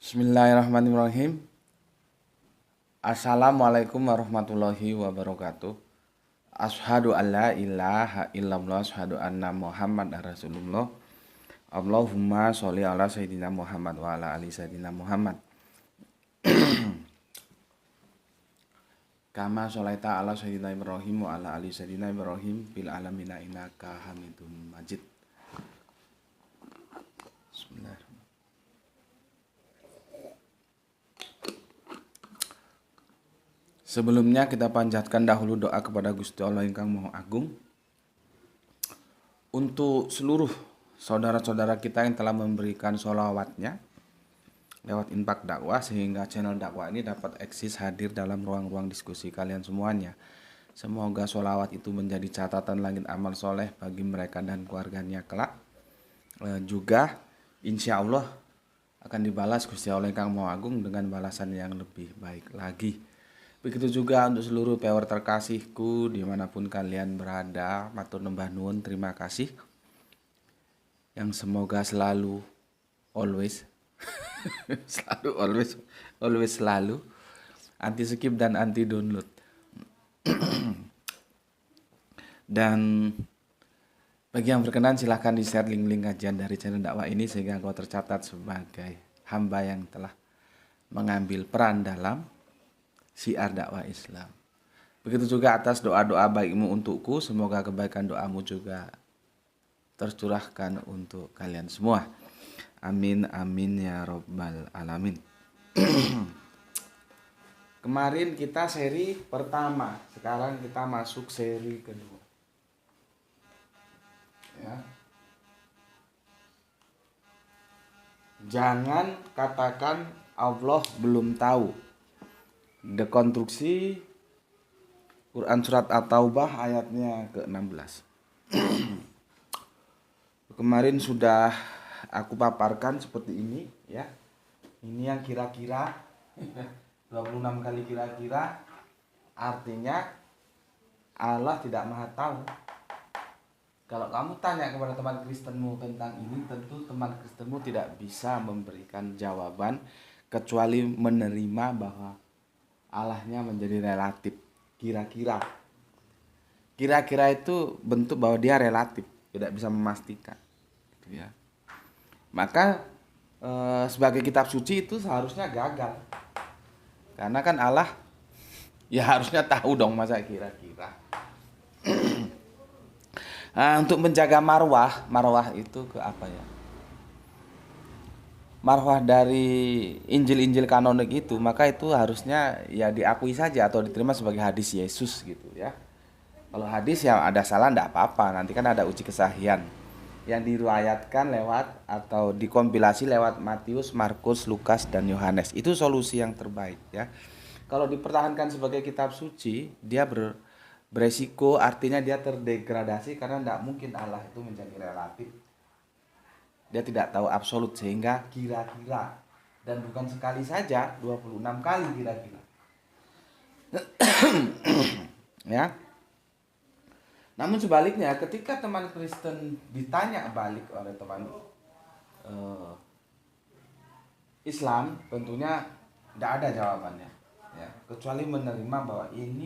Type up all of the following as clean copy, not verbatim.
Bismillahirrahmanirrahim. Assalamualaikum warahmatullahi wabarakatuh. Ashhadu an la ilaha illallah, ashhadu anna Muhammad Rasulullah. Allahumma sholli ala sayyidina Muhammad wa ala ali sayyidina Muhammad. Kama sholaita ala sayyidina Ibrahim wa ala ali sayyidina Ibrahim fil alamina innaka Hamidum Majid. Bismillahirrahmanirrahim. Sebelumnya kita panjatkan dahulu doa kepada Gusti Allah Ingkang Maha Agung untuk seluruh saudara-saudara kita yang telah memberikan sholawatnya lewat infak dakwah sehingga channel dakwah ini dapat eksis hadir dalam ruang-ruang diskusi kalian semuanya. Semoga sholawat itu menjadi catatan langit amal soleh bagi mereka dan keluarganya kelak. Juga insya Allah akan dibalas Gusti Allah Ingkang Maha Agung dengan balasan yang lebih baik lagi. Begitu juga untuk seluruh pewer terkasihku dimanapun kalian berada, matur nembah nuwun, terima kasih. Yang semoga selalu always selalu anti skip dan anti download. Dan bagi yang berkenan silahkan di-share link-link kajian dari channel dakwah ini sehingga engkau tercatat sebagai hamba yang telah mengambil peran dalam syiar dakwah Islam. Begitu juga atas doa-doa baikmu untukku, semoga kebaikan doamu juga tercurahkan untuk kalian semua. Amin amin ya robbal alamin. Kemarin kita seri pertama, sekarang kita masuk seri kedua. Ya. Jangan katakan Allah belum tahu. Dekonstruksi Quran surat At-Taubah ayatnya ke-16. Kemarin sudah aku paparkan seperti ini ya. Ini yang kira-kira 26 kali kira-kira, artinya Allah tidak maha tahu. Kalau kamu tanya kepada teman Kristenmu tentang ini, tentu teman Kristenmu tidak bisa memberikan jawaban kecuali menerima bahwa Allahnya menjadi relatif. Kira-kira itu bentuk bahwa dia relatif, tidak bisa memastikan gitu ya. Maka sebagai kitab suci itu seharusnya gagal, karena kan Allah ya harusnya tahu dong, masa kira-kira. Untuk menjaga marwah itu ke apa ya, marwah dari Injil-Injil kanonik itu, maka itu harusnya ya diakui saja atau diterima sebagai hadis Yesus gitu ya. Kalau hadis yang ada salah enggak apa-apa, nanti kan ada uji kesahihan yang diriwayatkan lewat atau dikompilasi lewat Matius, Markus, Lukas dan Yohanes. Itu solusi yang terbaik ya. Kalau dipertahankan sebagai kitab suci, dia beresiko, artinya dia terdegradasi karena enggak mungkin Allah itu menjadi relatif. Dia tidak tahu absolut, sehingga kira-kira, dan bukan sekali saja, 26 kali kira-kira. Ya. Namun sebaliknya, ketika teman Kristen ditanya balik oleh teman Islam, tentunya tidak ada jawabannya ya, kecuali menerima bahwa ini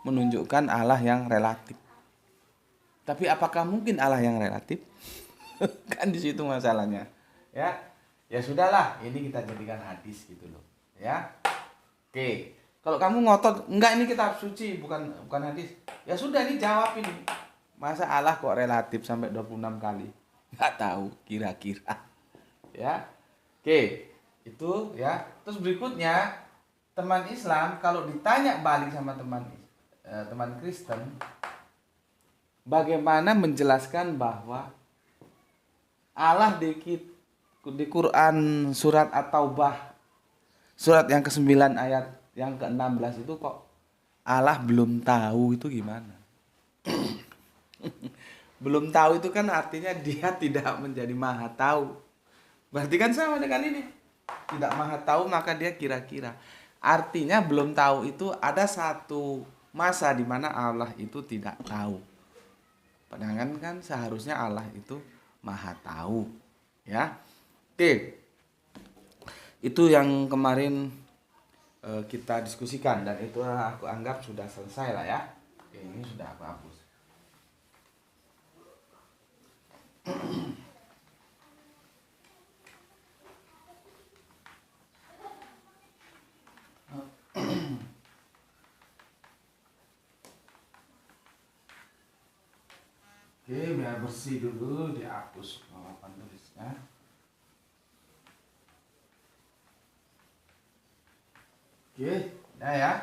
menunjukkan Allah yang relatif. Tapi apakah mungkin Allah yang relatif? Kan di situ masalahnya ya. Ya sudahlah, ini kita jadikan hadis gitu loh ya. Oke, kalau kamu ngotot enggak ini kitab suci bukan hadis, ya sudah, ini jawab ini, masa Allah kok relatif sampai 26 kali, nggak tahu kira-kira ya. Oke, itu ya. Terus berikutnya, teman Islam kalau ditanya balik sama teman Kristen, bagaimana menjelaskan bahwa Allah di Quran surat At-Taubah surat yang ke-9 ayat yang ke-16 itu kok Allah belum tahu, itu gimana? Belum tahu itu kan artinya dia tidak menjadi maha tahu. Berarti kan sama dengan ini. Tidak maha tahu maka dia kira-kira. Artinya belum tahu itu ada satu masa di mana Allah itu tidak tahu. Padahal kan seharusnya Allah itu maha tahu ya. Oke. Itu yang kemarin kita diskusikan, dan itu aku anggap sudah selesai lah ya. Oke, ini sudah aku hapus. Oke, biar bersih dulu, dihapus papan tulisnya. Oke, udah ya.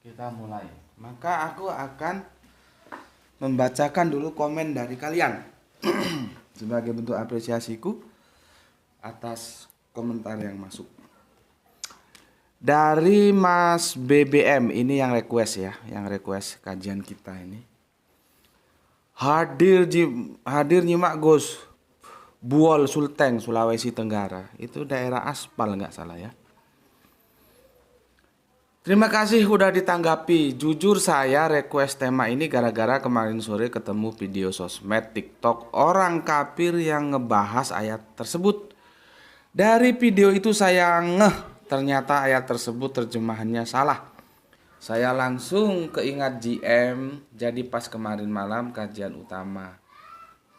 Kita mulai. Maka aku akan membacakan dulu komen dari kalian sebagai bentuk apresiasiku atas komentar yang masuk. Dari Mas BBM, ini yang request ya, yang request kajian kita ini. Hadir nyimak Gus, Buol Sulteng, Sulawesi Tenggara. Itu daerah aspal nggak salah ya. Terima kasih udah ditanggapi. Jujur saya request tema ini gara-gara kemarin sore ketemu video sosmed TikTok orang kafir yang ngebahas ayat tersebut. Dari video itu saya ngeh, ternyata ayat tersebut terjemahannya salah. Saya langsung keingat GM, jadi pas kemarin malam kajian utama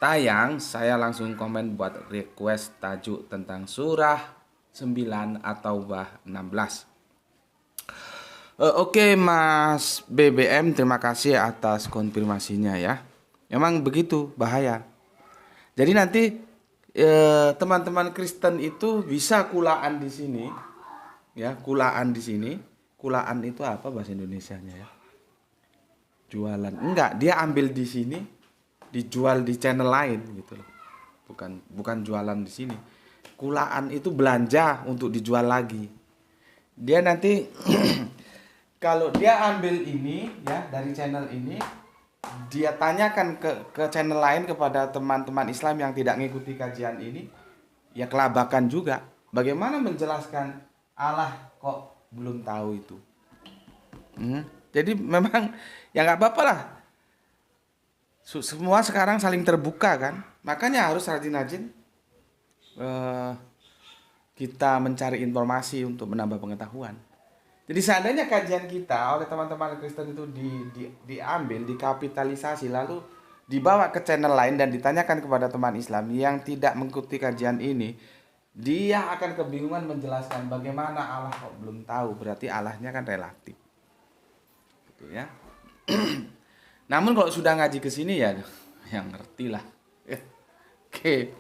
tayang, saya langsung komen buat request tajuk tentang surah 9 atau bah 16. Oke Mas BBM, terima kasih atas konfirmasinya ya. Emang begitu, bahaya. Jadi nanti teman-teman Kristen itu bisa kulaan di sini, ya, kulaan di sini. Kulaan itu apa bahasa Indonesianya ya? Jualan. Enggak, dia ambil di sini, dijual di channel lain gitu loh. Bukan jualan di sini. Kulaan itu belanja untuk dijual lagi. Dia nanti kalau dia ambil ini ya dari channel ini, dia tanyakan ke channel lain kepada teman-teman Islam yang tidak mengikuti kajian ini, ya kelabakan juga. Bagaimana menjelaskan Allah kok belum tahu itu? Jadi memang ya nggak apa-apa lah. Semua sekarang saling terbuka kan, makanya harus rajin-rajin kita mencari informasi untuk menambah pengetahuan. Jadi seandainya kajian kita oleh teman-teman Kristen itu diambil, dikapitalisasi, lalu dibawa ke channel lain dan ditanyakan kepada teman Islam yang tidak mengikuti kajian ini, dia akan kebingungan menjelaskan bagaimana Allah kok belum tahu, berarti Allahnya kan relatif. Gitu ya. Namun kalau sudah ngaji ke sini ya yang ngerti lah. Oke.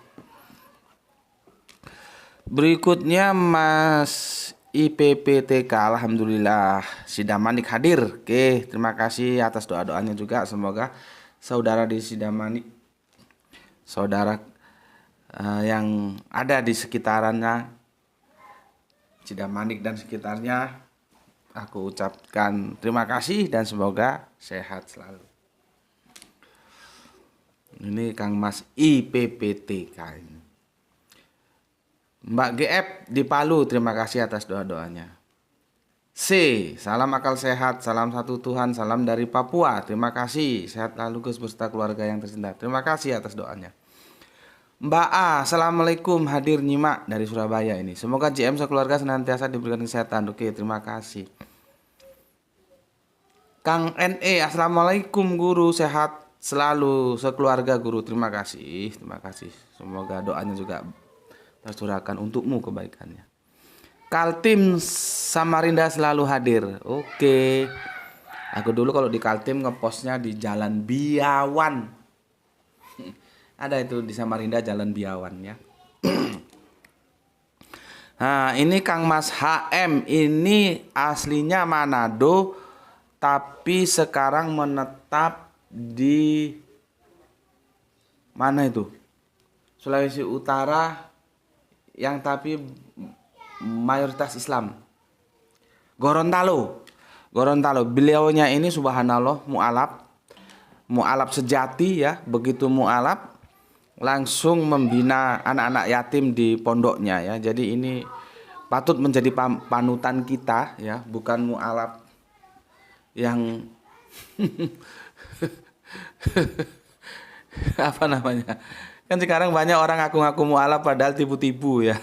Berikutnya Mas IPPTK, alhamdulillah Sidamanik hadir. Oke, terima kasih atas doa-doanya juga. Semoga saudara di Sidamanik, saudara yang ada di sekitarannya Sidamanik dan sekitarnya, aku ucapkan terima kasih dan semoga sehat selalu. Ini Kang Mas IPPTK ini. Mbak GF di Palu, terima kasih atas doa-doanya. C, salam akal sehat, salam satu Tuhan, salam dari Papua. Terima kasih, sehat lalu Gus beserta keluarga yang tercinta. Terima kasih atas doanya. Mbak A, assalamualaikum, hadir nyimak dari Surabaya ini. Semoga JM sekeluarga senantiasa diberikan kesehatan. Oke, terima kasih. Kang NE, assalamualaikum guru, sehat selalu sekeluarga guru. Terima kasih, terima kasih. Semoga doanya juga tercurahkan untukmu kebaikannya. Kaltim Samarinda selalu hadir. Oke. Aku dulu kalau di Kaltim ngepostnya di Jalan Biawan. Ada itu di Samarinda Jalan Biawan ya. Nah, ini Kang Mas HM, ini aslinya Manado tapi sekarang menetap di mana itu? Sulawesi Utara yang tapi mayoritas Islam. Gorontalo. Beliaunya ini subhanallah mu'alaf sejati ya. Begitu mu'alaf langsung membina anak-anak yatim di pondoknya ya. Jadi ini patut menjadi panutan kita ya, bukan mu'alaf yang apa namanya? Kan sekarang banyak orang ngaku-ngaku mu'alaf padahal tipu-tipu ya.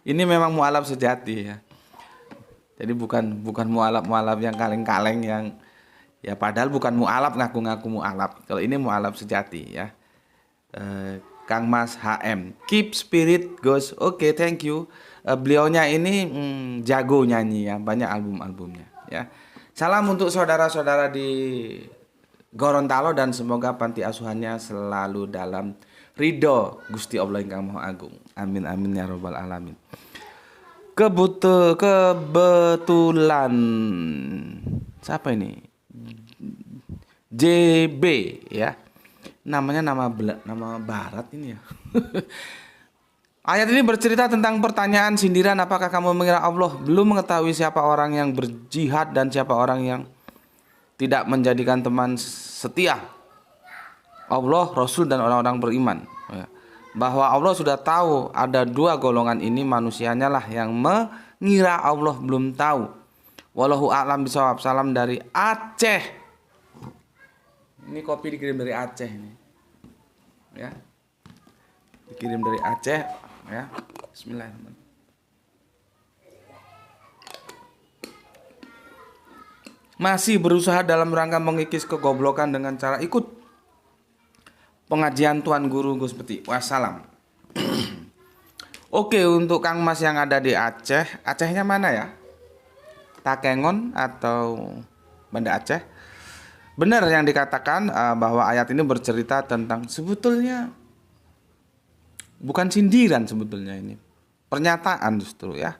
Ini memang mualaf sejati ya. Jadi bukan mualaf yang kaleng-kaleng yang ya padahal bukan mualaf ngaku-ngaku mualaf. Kalau ini mualaf sejati ya. Kang Mas HM, keep spirit goes. Oke, thank you. Beliaunya ini jago nyanyi ya, banyak album-albumnya ya. Salam untuk saudara-saudara di Gorontalo dan semoga panti asuhannya selalu dalam ridho Gusti Allah Ingkang Maha Agung. Amin amin ya robbal alamin. Kebetulan siapa ini? JB ya. Namanya nama barat ini ya. Ayat ini bercerita tentang pertanyaan sindiran, apakah kamu mengira Allah belum mengetahui siapa orang yang berjihad dan siapa orang yang tidak menjadikan teman setia? Allah, Rasul dan orang-orang beriman. Bahwa Allah sudah tahu ada dua golongan ini, manusianya lah yang mengira Allah belum tahu. Wallahu a'lam bishawab. Salam dari Aceh. Ini kopi dikirim dari Aceh ini. Ya. Dikirim dari Aceh ya. Bismillahirrahmanirrahim. Masih berusaha dalam rangka mengikis kegoblokan dengan cara ikut pengajian Tuan Guru Gus Peti. Wassalam. Oke, untuk Kang Mas yang ada di Aceh, Acehnya mana ya? Takengon atau Banda Aceh? Benar yang dikatakan bahwa ayat ini bercerita tentang sebetulnya bukan sindiran sebetulnya ini. Pernyataan justru ya.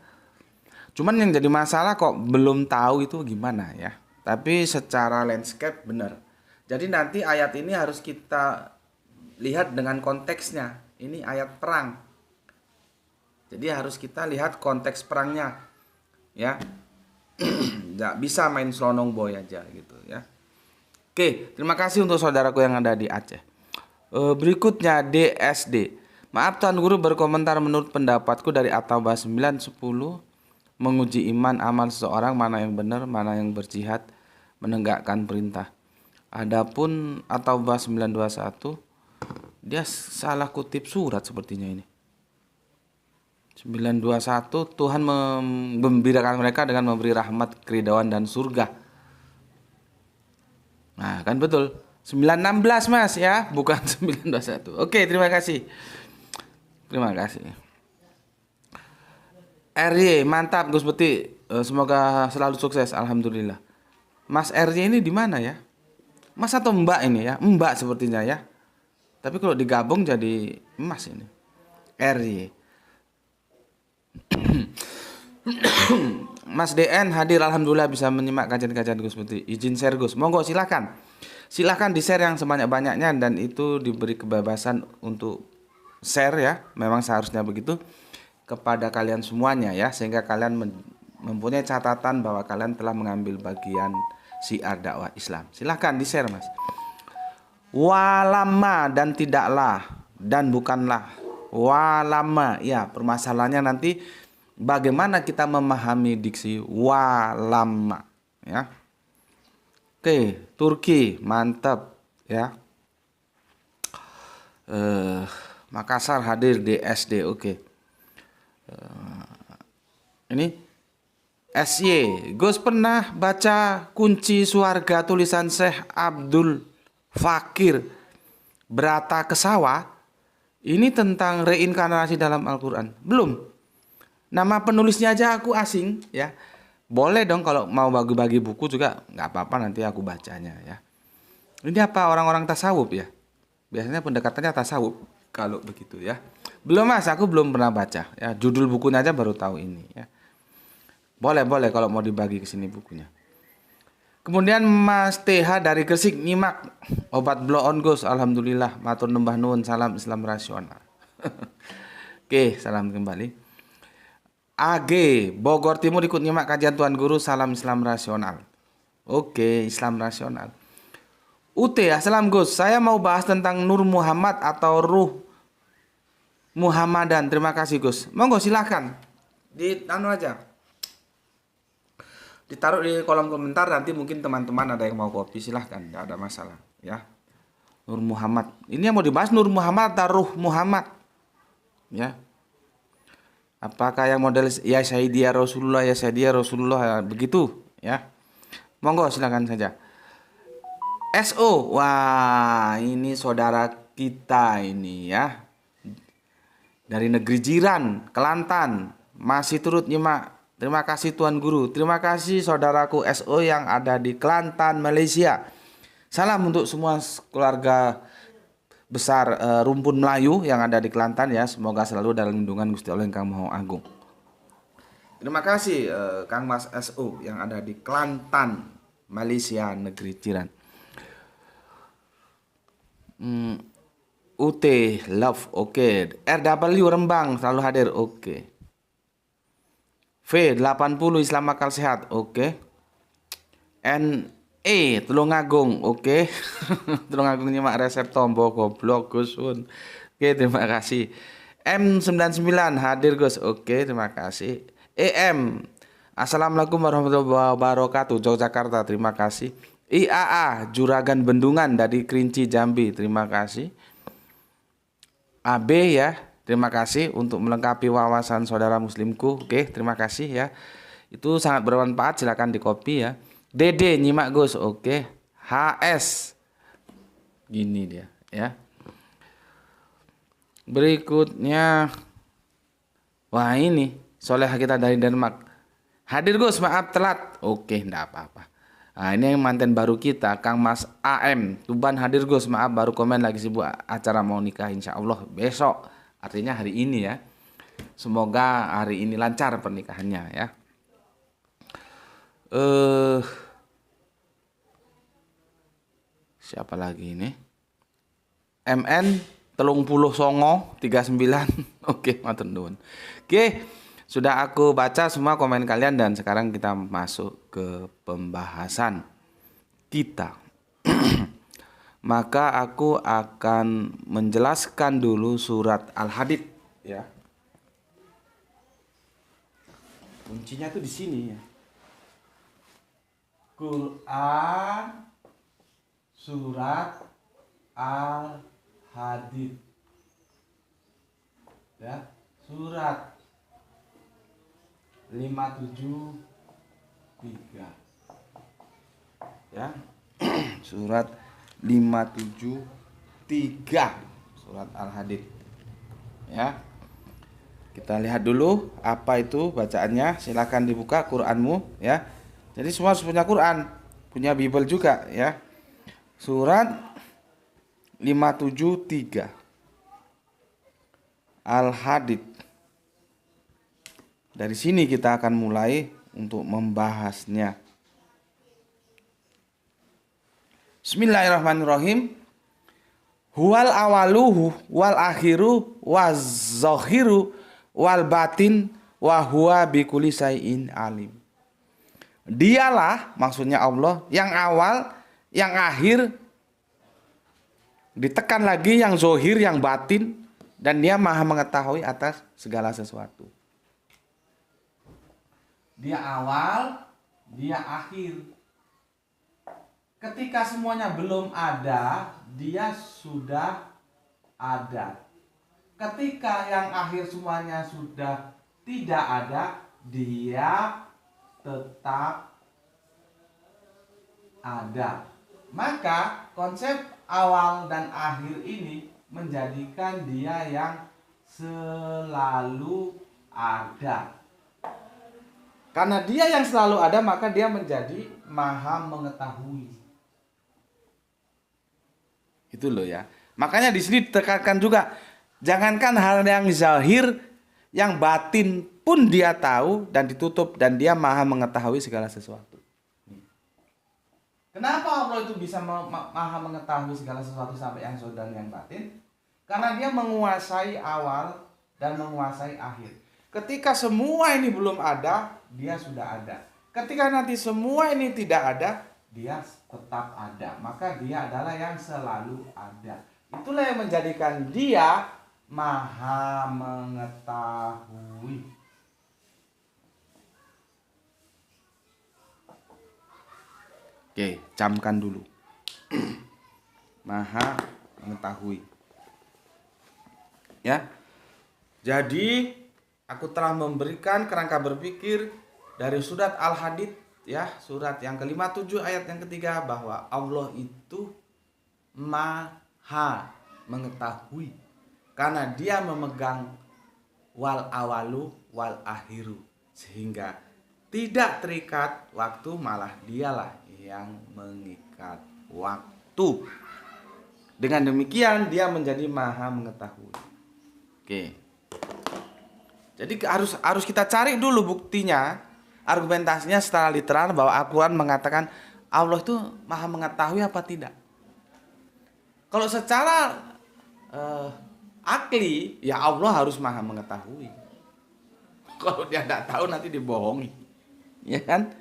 Cuman yang jadi masalah kok belum tahu itu gimana ya. Tapi secara landscape benar. Jadi nanti ayat ini harus kita lihat dengan konteksnya. Ini ayat perang. Jadi harus kita lihat konteks perangnya. Ya. Nggak bisa main selonong boy aja gitu ya. Oke, terima kasih untuk saudaraku yang ada di Aceh. Berikutnya DSD. Maaf Tuan Guru berkomentar, menurut pendapatku dari At-Taubah 9:10 menguji iman amal seseorang, mana yang benar, mana yang berjihad menegakkan perintah. Adapun At-Taubah 9:21 dia salah kutip surat sepertinya ini. 9:21 Tuhan membembirakan mereka dengan memberi rahmat, keridhaan dan surga. Nah, kan betul. 9:16 Mas ya, bukan 9:21. Oke, terima kasih. Terima kasih. RY, mantap Gus Peti. Semoga selalu sukses. Alhamdulillah. Mas RY ini di mana ya? Mas atau Mbak ini ya? Mbak sepertinya ya. Tapi kalau digabung jadi Mas ini. RY. Mas DN hadir, alhamdulillah bisa menyimak kajian-kajian Gus Peti. Izin share Gus. Monggo silakan. Silakan di-share yang sebanyak-banyaknya dan itu diberi kebebasan untuk share ya. Memang seharusnya begitu kepada kalian semuanya ya, sehingga kalian mempunyai catatan bahwa kalian telah mengambil bagian syiar dakwah Islam. Silakan di-share Mas. Walama dan tidaklah dan bukanlah. Walama ya, permasalahannya nanti bagaimana kita memahami diksi walama ya. Oke, Turki mantap ya. Makassar hadir di SD. Oke. Ini SY. Gus pernah baca Kunci Surga tulisan Syekh Abdul Fakir Brata Kesawa. Ini tentang reinkarnasi dalam Al-Quran. Belum. Nama penulisnya aja aku asing ya. Boleh dong kalau mau bagi-bagi buku juga nggak apa-apa, nanti aku bacanya ya. Ini apa orang-orang tasawuf ya? Biasanya pendekatannya tasawuf kalau begitu ya. Belum Mas, aku belum pernah baca ya. Judul bukunya aja baru tahu ini ya. Boleh kalau mau dibagi ke sini bukunya. Kemudian Mas TH dari Gresik nyimak obat blow on Gus. Alhamdulillah, matur nembah nuwun, salam Islam rasional. Oke, salam kembali. AG Bogor Timur ikut nyimak kajian Tuan Guru, salam Islam rasional. Oke, Islam rasional. UT, assalam Gus. Saya mau bahas tentang Nur Muhammad atau Ruh Muhammadan. Terima kasih Gus. Monggo silakan. Aja. Ditaruh di kolom komentar, nanti mungkin teman-teman ada yang mau kopi, silahkan, tidak ada masalah ya. Nur Muhammad. Ini yang mau dibahas Nur Muhammad atau Ruh Muhammad. Ya. Apakah yang model ya Sayyidi ya Rasulullah, ya Sayyidi ya Rasulullah, ya, begitu ya. Monggo silakan saja. SO, wah ini saudara kita ini ya. Dari negeri jiran, Kelantan, masih turut nyimak. Terima kasih Tuan Guru. Terima kasih saudaraku SO yang ada di Kelantan, Malaysia. Salam untuk semua keluarga besar rumpun Melayu yang ada di Kelantan ya. Semoga selalu dalam lindungan Gusti Allah Yang Maha Agung. Terima kasih Kang Mas SO yang ada di Kelantan, Malaysia, negeri jiran. UT Love, oke. RW Rembang selalu hadir, oke. V80 Islam Akal Sehat, oke. NE Tulungagung, oke. Tulungagung nyimak resep tombo goblok Gusun. Oke, terima kasih. M99 hadir Gus, oke, terima kasih. EM Assalamualaikum warahmatullahi wabarakatuh, Yogyakarta, terima kasih. IAA Juragan Bendungan dari Kerinci Jambi, terima kasih. AB ya, terima kasih untuk melengkapi wawasan saudara muslimku. Oke, terima kasih ya. Itu sangat bermanfaat, silakan dikopi ya. DD nyimak Gus, oke. HS gini dia ya. Berikutnya, wah ini Soleh kita dari Denmark. Hadir Gus, maaf telat. Oke, enggak apa-apa. Nah, ini yang manten baru kita, Kang Mas AM Tuban hadir Gus, maaf baru komen lagi sibuk acara mau nikah insya Allah besok. Artinya hari ini ya. Semoga hari ini lancar pernikahannya ya. Siapa lagi ini? MN telung puluh songo 39. Oke, matur nuwun. Oke, sudah aku baca semua komen kalian dan sekarang kita masuk ke pembahasan kita. Maka aku akan menjelaskan dulu surat Al-Hadid ya. Kuncinya tuh di sini ya. Quran surat Al-Hadid. Ya, surat 573 ya. Surat 573 surat Al-Hadid ya. Kita lihat dulu apa itu bacaannya. Silakan dibuka Quranmu ya. Jadi semua harus punya Quran, punya Bible juga ya. Surat 573 Al-Hadid. Dari sini kita akan mulai untuk membahasnya. Bismillahirrahmanirrahim. Huwal awaluhu wal akhiru waz zahiru wal batin wa huwa bikulli syai'in alim. Dialah, maksudnya Allah, yang awal, yang akhir, ditekan lagi yang zohir, yang batin, dan dia maha mengetahui atas segala sesuatu. Dia awal, dia akhir. Ketika semuanya belum ada, dia sudah ada. Ketika yang akhir semuanya sudah tidak ada, dia tetap ada. Maka konsep awal dan akhir ini menjadikan dia yang selalu ada. Karena dia yang selalu ada, maka dia menjadi maha mengetahui. Itu loh ya. Makanya di sini ditekankan juga, jangankan hal yang zahir, yang batin pun dia tahu dan ditutup, dan dia maha mengetahui segala sesuatu. Kenapa Allah itu bisa maha mengetahui segala sesuatu sampai yang zahir dan yang batin? Karena dia menguasai awal dan menguasai akhir. Ketika semua ini belum ada, dia sudah ada. Ketika nanti semua ini tidak ada, dia tetap ada. Maka dia adalah yang selalu ada. Itulah yang menjadikan dia maha mengetahui. Oke, camkan dulu. Maha mengetahui. Ya. Jadi Aku telah memberikan kerangka berpikir dari surat Al-Hadid, ya, surat yang ke-57 ayat yang ketiga, bahwa Allah itu maha mengetahui karena dia memegang wal awalu wal akhiru, sehingga tidak terikat waktu, malah dialah yang mengikat waktu. Dengan demikian dia menjadi maha mengetahui. Oke. Jadi harus kita cari dulu buktinya, argumentasinya secara literal, bahwa Al-Quran mengatakan Allah itu maha mengetahui apa tidak. Kalau secara akli, ya Allah harus maha mengetahui. Kalau dia tidak tahu nanti dibohongi, ya kan?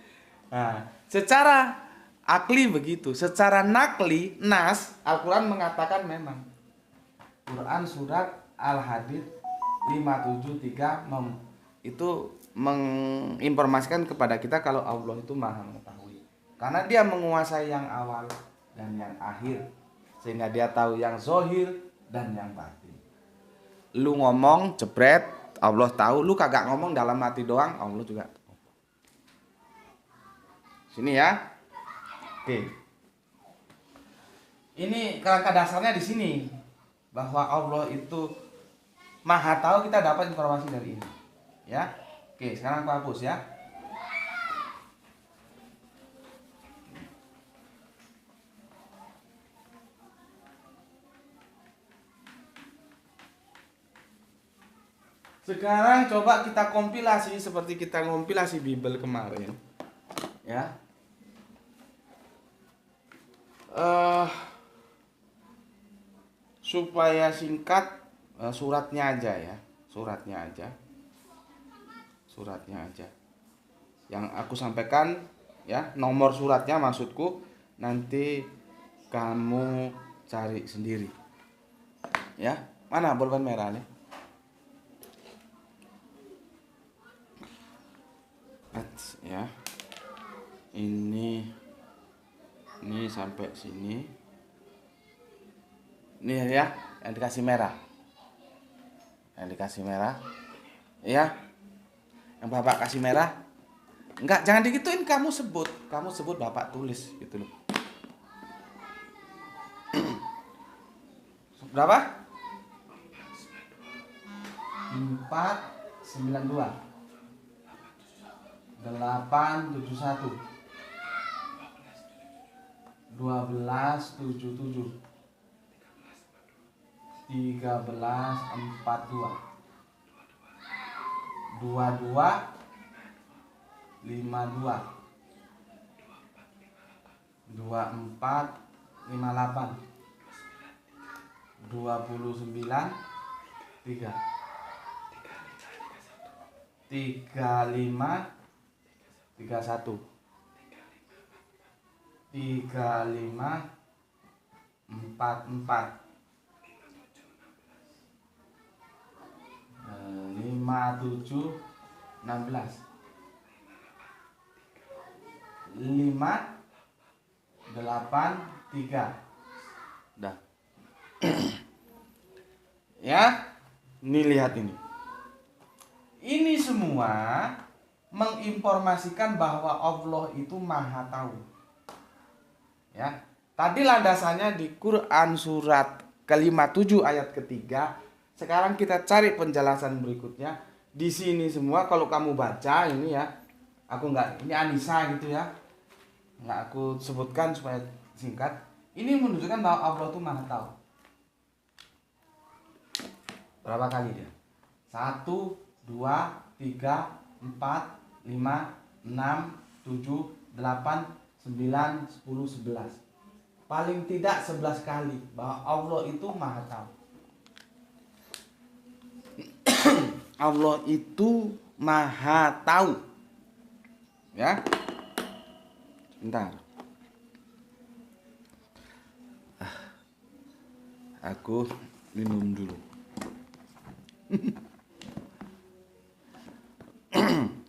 Nah, secara akli begitu. Secara nakli, nas, Al-Quran mengatakan memang. Quran surat Al-Hadid 573 itu menginformasikan kepada kita kalau Allah itu maha mengetahui. Karena dia menguasai yang awal dan yang akhir, sehingga dia tahu yang zohir dan yang batin. Lu ngomong jebret, Allah tahu. Lu kagak ngomong, dalam hati doang, Allah juga tahu. Sini ya. Oke. Ini kerangka dasarnya di sini, bahwa Allah itu maha tahu. Kita dapat informasi dari ini, ya. Oke, sekarang aku hapus ya. Sekarang coba kita kompilasi seperti kita kompilasi Bible kemarin, ya. Supaya singkat, suratnya aja ya, suratnya aja yang aku sampaikan, ya, nomor suratnya maksudku, nanti kamu cari sendiri, ya. Mana bolpen merah nih? Ya, ini sampai sini, ini ya, yang dikasih merah, ya, yang bapak kasih merah. Enggak, jangan digituin, kamu sebut bapak tulis gitu loh. Berapa? 492 871 1277 1342 2252 2458 29 3 35 31 35 44 57 16 5 8 3. Dah. Ya, ini lihat ini. Ini semua menginformasikan bahwa Allah itu maha tahu. Ya, tadi landasannya di Quran surat ke-57 ayat ketiga. Sekarang kita cari penjelasan berikutnya. Di sini semua kalau kamu baca ini ya, aku enggak, ini Anissa gitu ya, enggak aku sebutkan supaya singkat. Ini menunjukkan bahwa Allah itu maha tahu. Berapa kali dia? 1, 2, 3, 4, 5, 6, 7, 8, 9, 10, 11. Paling tidak 11 kali bahwa Allah itu maha tahu. Allah itu maha tahu. Ya. Sebentar. Aku minum dulu.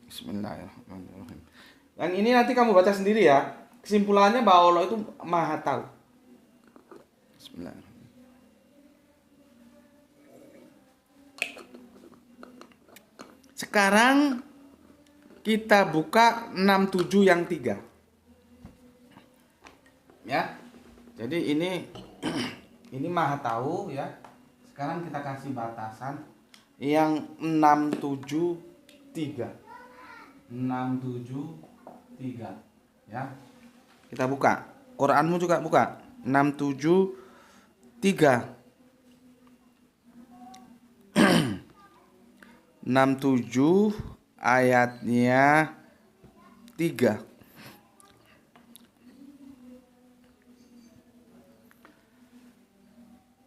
Bismillahirrahmanirrahim. Yang ini nanti kamu baca sendiri ya. Kesimpulannya bahwa Allah itu maha tahu. Bismillahirrahmanirrahim. Sekarang kita buka 67 yang 3. Ya. Jadi ini ini Maha Tahu ya. Sekarang kita kasih batasan yang 673. 673 ya. Kita buka. Quranmu juga buka. 673. 67 ayatnya 3.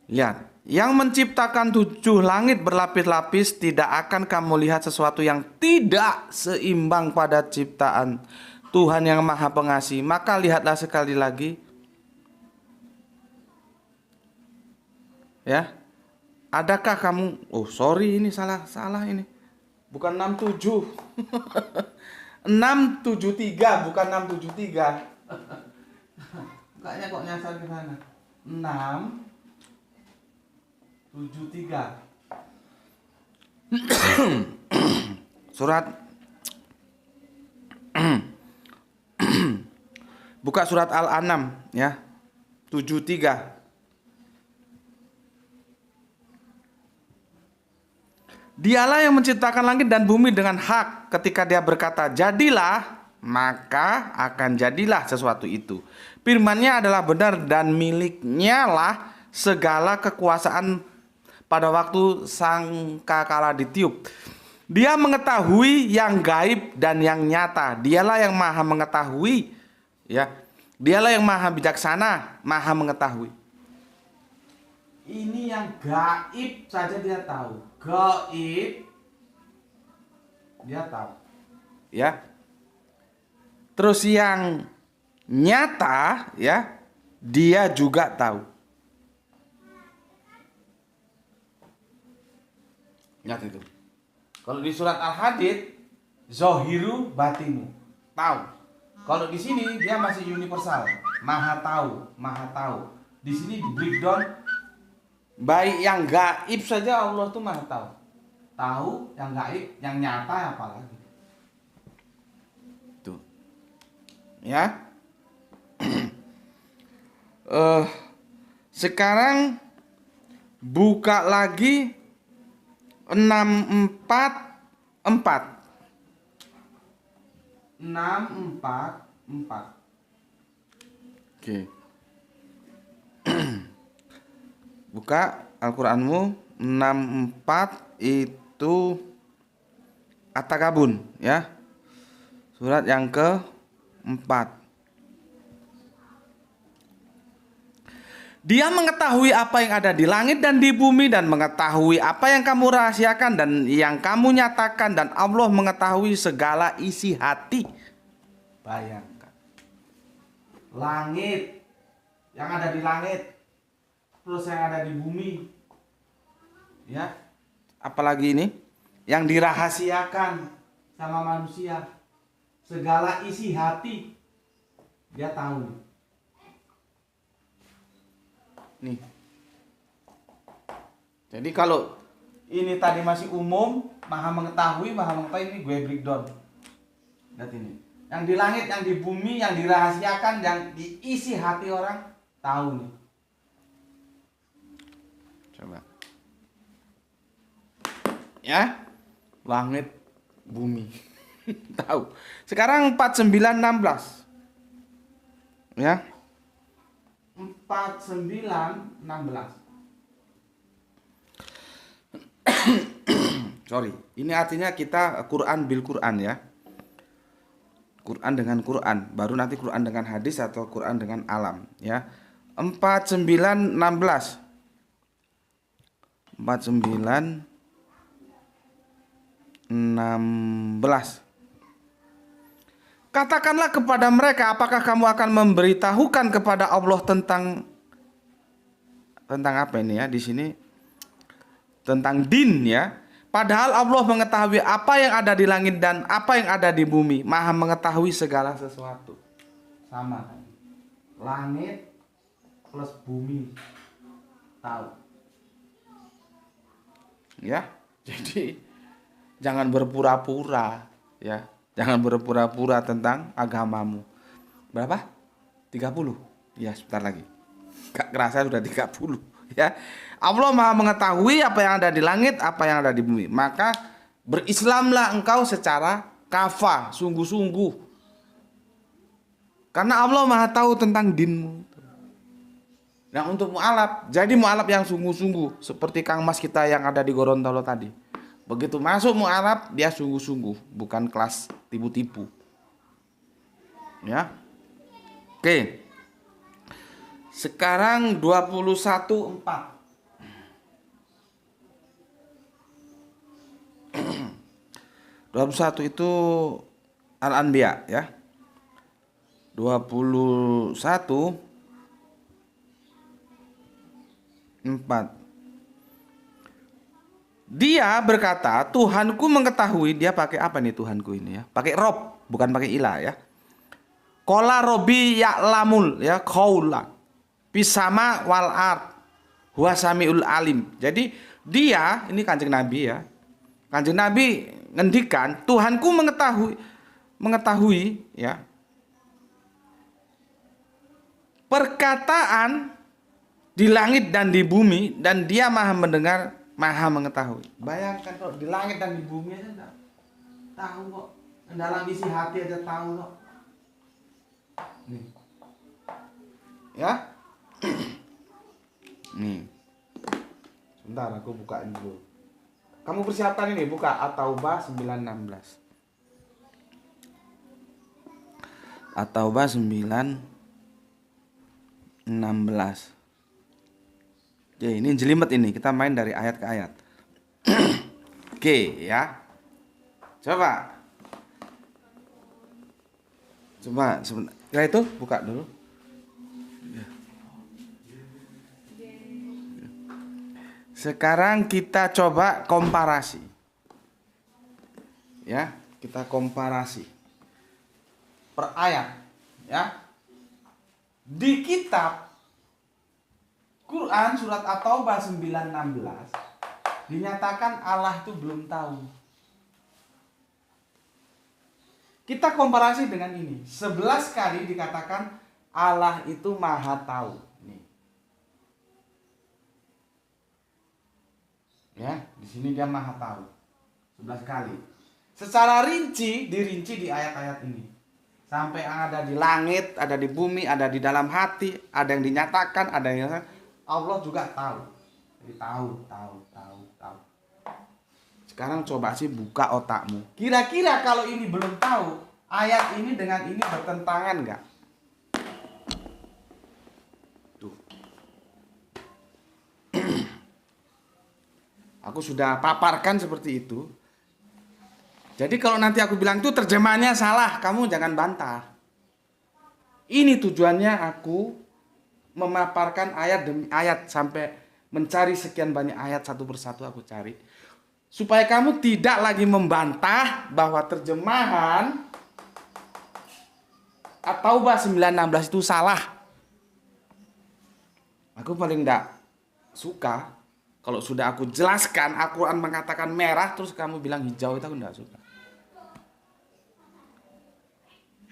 Lihat, yang menciptakan 7 langit berlapis-lapis, tidak akan kamu lihat sesuatu yang tidak seimbang pada ciptaan Tuhan yang Maha Pengasih. Maka lihatlah sekali lagi. Ya. Adakah kamu, oh sorry ini salah ini. Bukan 67. 673 bukan 673. Kayaknya kok nyasar ke sana. 673. Surat buka surat Al-An'am ya. 73. Dialah yang menciptakan langit dan bumi dengan hak. Ketika dia berkata, jadilah, maka akan jadilah sesuatu itu. Firman-Nya adalah benar dan miliknya lah segala kekuasaan pada waktu sangkakala ditiup. Dia mengetahui yang gaib dan yang nyata. Dialah yang maha mengetahui. Ya, dialah yang maha bijaksana, maha mengetahui. Ini yang gaib saja dia tahu. Gaib dia tahu. Ya. Terus yang nyata ya, dia juga tahu. Nyata itu. Kalau di surat Al-Hadid, zohiru batinu, tahu. Kalau di sini dia masih universal, maha tahu, maha tahu. Di sini di breakdown, baik yang gaib saja Allah tuh maha tahu. Tahu yang gaib, yang nyata apalagi. Tuh. Ya. Sekarang buka lagi 644. 644. Oke. Buka Al-Qur'anmu 64 itu At-Takabun ya. Surat yang ke-4. Dia mengetahui apa yang ada di langit dan di bumi dan mengetahui apa yang kamu rahasiakan dan yang kamu nyatakan, dan Allah mengetahui segala isi hati. Bayangkan. Langit, yang ada di langit, terus yang ada di bumi. Ya. Apalagi ini yang dirahasiakan sama manusia. Segala isi hati dia tahu. Nih. Jadi kalau ini tadi masih umum, maha mengetahui ini gue breakdown. Lihat ini. Yang di langit, yang di bumi, yang dirahasiakan, yang diisi hati orang, tahu nih. Coba. Ya. Langit, bumi. Tahu. Sekarang 4916. Ya. 4916. Sorry, ini artinya kita Quran bil Quran ya. Quran dengan Quran, baru nanti Quran dengan hadis atau Quran dengan alam ya. 4916. 4916. Katakanlah kepada mereka, apakah kamu akan memberitahukan kepada Allah tentang apa ini ya di sini? Tentang din ya. Padahal Allah mengetahui apa yang ada di langit dan apa yang ada di bumi, maha mengetahui segala sesuatu. Sama. Langit plus bumi tahu. Ya. Jangan berpura-pura, ya. Jangan berpura-pura tentang agamamu. Berapa? 30. Ya, sebentar lagi. Gak kerasa sudah 30, ya. Allah Maha mengetahui apa yang ada di langit, apa yang ada di bumi. Maka berislamlah engkau secara kafah, sungguh-sungguh. Karena Allah Maha tahu tentang dinmu. Nah, untuk mu'alaf, jadi mu'alaf yang sungguh-sungguh, seperti Kang Mas kita yang ada di Gorontalo tadi. Begitu masuk mu'alaf, dia sungguh-sungguh, bukan kelas tipu-tipu. Ya. Oke. Sekarang 21:4. 21 itu Al-Anbiya, ya. 21:4. Dia berkata, Tuhanku mengetahui. Dia pakai apa nih Tuhanku ini, ya? Pakai Rob, bukan pakai ilah, ya. Qala Robbi ya'lamul, ya, qaula pisama wal ard huwa samiul alim. Jadi dia, ini Kanjeng Nabi, ya. Kanjeng Nabi ngendikan, Tuhanku mengetahui, ya, perkataan di langit dan di bumi, dan dia maha mendengar, maha mengetahui. Bayangkan kok di langit dan di bumi aja enggak tahu kok. Dalam isi hati aja tahu kok. Nih. Ya. Nih. Sebentar aku bukain dulu. Kamu persiapkan ini, buka At-Taubah 9:16. At-Taubah 9:16. Oke, ini jelimet ini. Kita main dari ayat ke ayat. Oke, ya. Coba sebentar. Ya itu buka dulu. Sekarang kita coba komparasi. Ya, kita komparasi per ayat, ya. Di kitab Quran surat At-Taubah 9:16 dinyatakan Allah itu belum tahu. Kita komparasi dengan ini. 11 kali dikatakan Allah itu maha tahu. Nih. Ya, di sini dia maha tahu. 11 kali. Secara dirinci di ayat-ayat ini. Sampai ada di langit, ada di bumi, ada di dalam hati, ada yang dinyatakan, ada yang Allah juga tahu. Jadi tahu. Sekarang coba sih buka otakmu. Kira-kira kalau ini belum tahu, ayat ini dengan ini bertentangan nggak? Tuh. Aku sudah paparkan seperti itu. Jadi kalau nanti aku bilang itu terjemahannya salah, kamu jangan bantah. Ini tujuannya aku memaparkan ayat demi ayat sampai mencari sekian banyak ayat satu persatu aku cari. Supaya kamu tidak lagi membantah bahwa terjemahan At-Taubah 9:16 itu salah. Aku paling tidak suka kalau sudah aku jelaskan Al-Quran mengatakan merah terus kamu bilang hijau, itu aku tidak suka.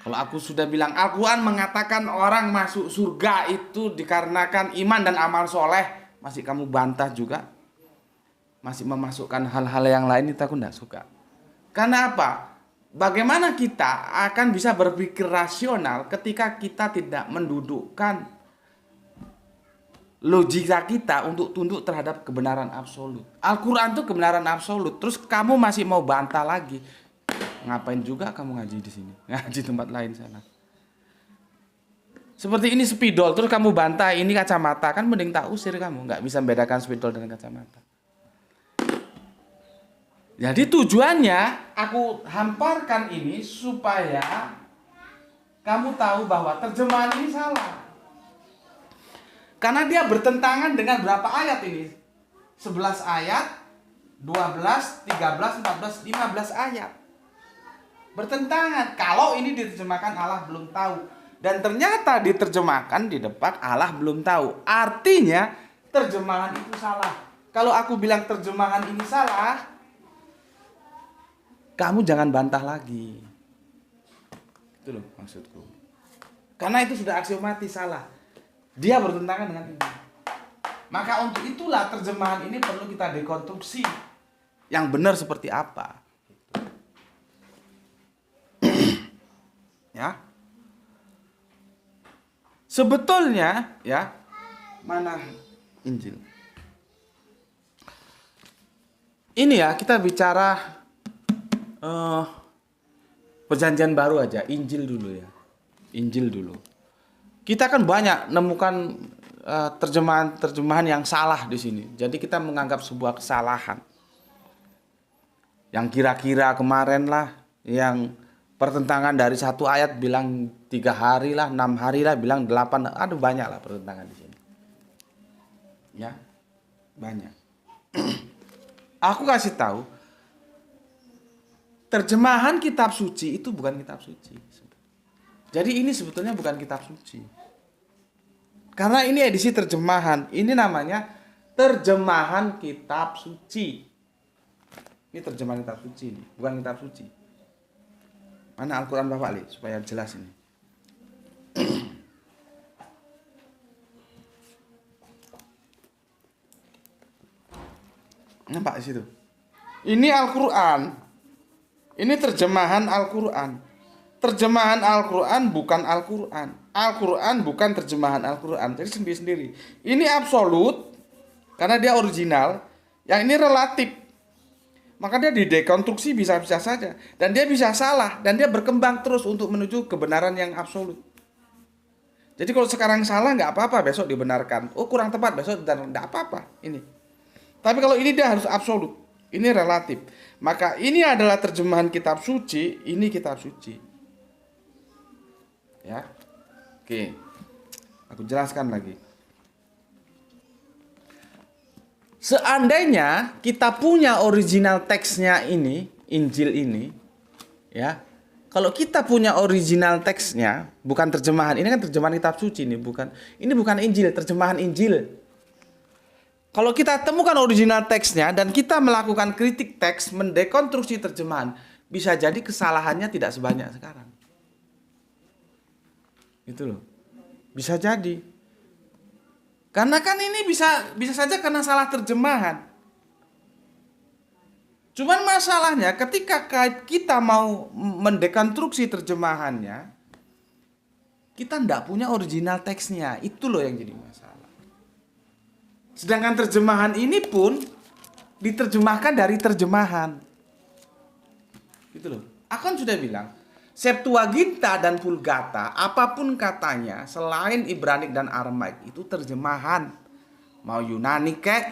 Kalau aku sudah bilang Al-Quran mengatakan orang masuk surga itu dikarenakan iman dan amal soleh, masih kamu bantah juga, masih memasukkan hal-hal yang lain, itu aku tidak suka. Karena apa? Bagaimana kita akan bisa berpikir rasional ketika kita tidak mendudukkan logika kita untuk tunduk terhadap kebenaran absolut. Al-Quran itu kebenaran absolut. Terus kamu masih mau bantah lagi. Ngapain juga kamu ngaji di sini? Ngaji tempat lain sana. Seperti ini spidol, terus kamu bantah ini kacamata, kan mending tak usir kamu. Nggak bisa membedakan spidol dan kacamata. Jadi tujuannya aku hamparkan ini supaya kamu tahu bahwa terjemahan ini salah. Karena dia bertentangan dengan berapa ayat ini? 11 ayat, 12, 13, 14, 15 ayat. Bertentangan. Kalau ini diterjemahkan Allah belum tahu. Dan ternyata diterjemahkan di depan Allah belum tahu. Artinya terjemahan itu salah. Kalau aku bilang terjemahan ini salah, kamu jangan bantah lagi. Itu loh maksudku. Karena itu sudah aksiomatis salah. Dia bertentangan dengan ini. Maka untuk itulah terjemahan ini perlu kita dekonstruksi. Yang benar seperti apa. Ya. Sebetulnya ya, mana Injil? Ini ya kita bicara perjanjian baru aja, Injil dulu ya. Injil dulu. Kita kan banyak nemukan terjemahan-terjemahan yang salah di sini. Jadi kita menganggap sebuah kesalahan. Yang kira-kira kemarin lah, yang pertentangan dari satu ayat bilang 3 hari lah, 6 hari lah, bilang 8. Aduh banyak lah pertentangan di sini. Ya, banyak. Aku kasih tahu, terjemahan kitab suci itu bukan kitab suci. Jadi ini sebetulnya bukan kitab suci. Karena ini edisi terjemahan. Ini namanya terjemahan kitab suci. Ini terjemahan kitab suci ini, bukan kitab suci. Mana Al-Quran Bapak lihat supaya jelas ini. Nampak di situ. Ini Al-Quran. Ini terjemahan Al-Quran. Terjemahan Al-Quran bukan Al-Quran. Al-Quran bukan terjemahan Al-Quran. Jadi sendiri-sendiri. Ini absolut karena dia original. Yang ini relatif. Maka dia didekonstruksi bisa-bisa saja. Dan dia bisa salah. Dan dia berkembang terus untuk menuju kebenaran yang absolut. Jadi kalau sekarang salah nggak apa-apa, besok dibenarkan. Oh kurang tepat, besok nggak apa-apa. Ini. Tapi kalau ini dia harus absolut. Ini relatif. Maka ini adalah terjemahan kitab suci. Ini kitab suci. Ya. Oke. Aku jelaskan lagi. Seandainya kita punya original teksnya ini, Injil ini, ya. Kalau kita punya original teksnya, bukan terjemahan. Ini kan terjemahan kitab suci ini, bukan. Ini bukan Injil, terjemahan Injil. Kalau kita temukan original teksnya dan kita melakukan kritik teks, mendekonstruksi terjemahan, bisa jadi kesalahannya tidak sebanyak sekarang. Itu loh. Bisa jadi. Karena kan ini bisa saja karena salah terjemahan. Cuman masalahnya ketika kita mau mendekonstruksi terjemahannya, kita tidak punya original teksnya. Itu loh yang jadi masalah. Sedangkan terjemahan ini pun diterjemahkan dari terjemahan. Gitu loh. Aku kan sudah bilang, Septuaginta dan Vulgata, apapun katanya selain Ibranik dan Aramaik itu terjemahan. Mau Yunani kek,